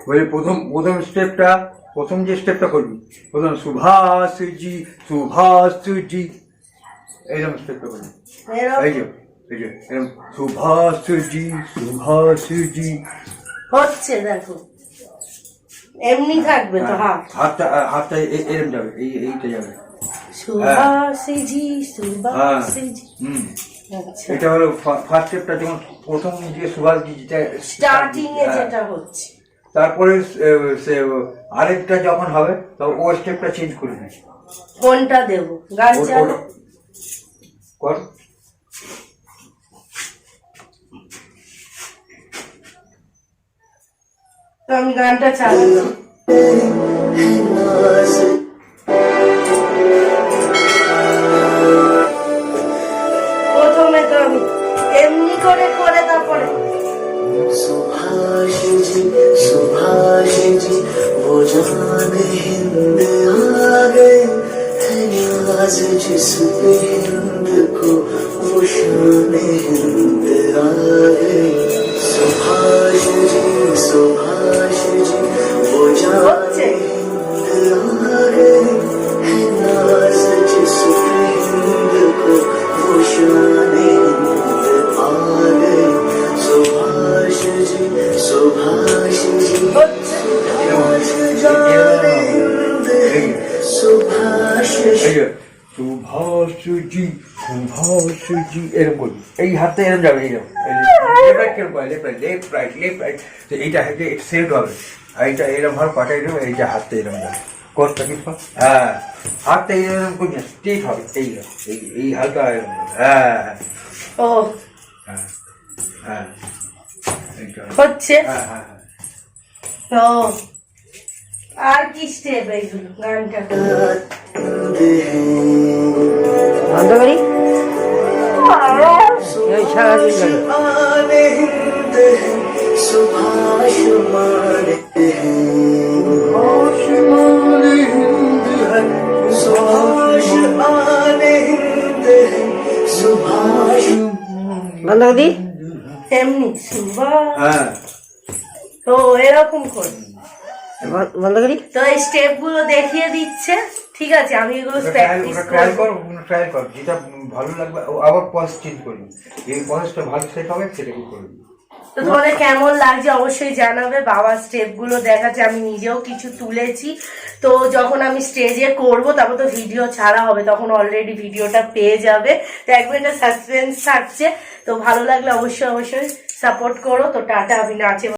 বলে প্রথম স্টেপটা, প্রথম যে স্টেপটা করবি, প্রথম সুভাষজি সুভাষজি, এইরকম স্টেপটা করবি। এই যে এরকম সুভাষজি সুভাষজি হচ্ছে, দেখো এমনি থাকবে তো হাতটা এরকম যাবে, এইটা যাবে সুভাষজি সুভাষজি। আচ্ছা, এটা হলো ফার্স্ট স্টেপটা, যেমন প্রথম যে সুভাষজি যেটা স্টার্টিং এ যেটা হচ্ছে। তারপরে আরেকটা যখন হবে তখন ও স্টেপটা চেঞ্জ করে দিই। কোনটা দেব? গান চালু কর। তো আমি গানটা চালাচ্ছি। প্রথমে তো আমি এমনি করে তারপরে सुभाषजी सुभाषजी वो जान हिंद आ गए है न्याज जिस पे हिंद को वो शान हिंद आ गए सुभाषजी सुभाषजी वो जान हिंद आ गए है न्याज जिस पे हिंद को वो शान हिंद आ गए सुभाषजी सुभाषजी সুভাষজি সুভাষজি এরকম করবি, এই হাতটা এরকম যাবে, এইরকম লেফট রাইট, এইটা হাতে সেট হবে, এইটা এরকম ভাবে পাঠাই দেবো, এইটা হাতটা এরকম যাবে, করতে কিন্তু হ্যাঁ হাতটা এরকম করি না, ঠিক হবে, এই হালকা হ্যাঁ ও হ্যাঁ হ্যাঁ হচ্ছে। হ্যাঁ হ্যাঁ। তো আর কি স্টেপ এইগুলো? গানটা বন্ধ করি, সারাদিন सुभाष माने सुभाष आने हिंद सुभाष বন্ধ করি। এমনি সুভাষ, হ্যাঁ তো এরকম করে বন্ধ করি। তো এই স্টেপ গুলো দেখিয়ে দিচ্ছে, ঠিক আছে? আমি এগুলো প্র্যাকটিস ট্রাই করব। কর, যেটা ভালো লাগবে আবার পজ চেঞ্জ করবি, এই পজটা ভালো সেট হবে সেটাকে করবি। তো তোমাদের কেমন লাগছে অবশ্যই জানাবে। বাবার স্টেপ গুলো দেখাচ্ছে, আমি নিজেও কিছু তুলেছি। তো যখন আমি স্টেজে করব তারপর তো ভিডিও ছাড়া হবে, তখন অলরেডি ভিডিওটা পেয়ে যাবে। তো একবার একটা সাসপেন্স থাকছে। তো ভালো লাগলে অবশ্যই সাপোর্ট করো। তো টাটা, আমি নাচে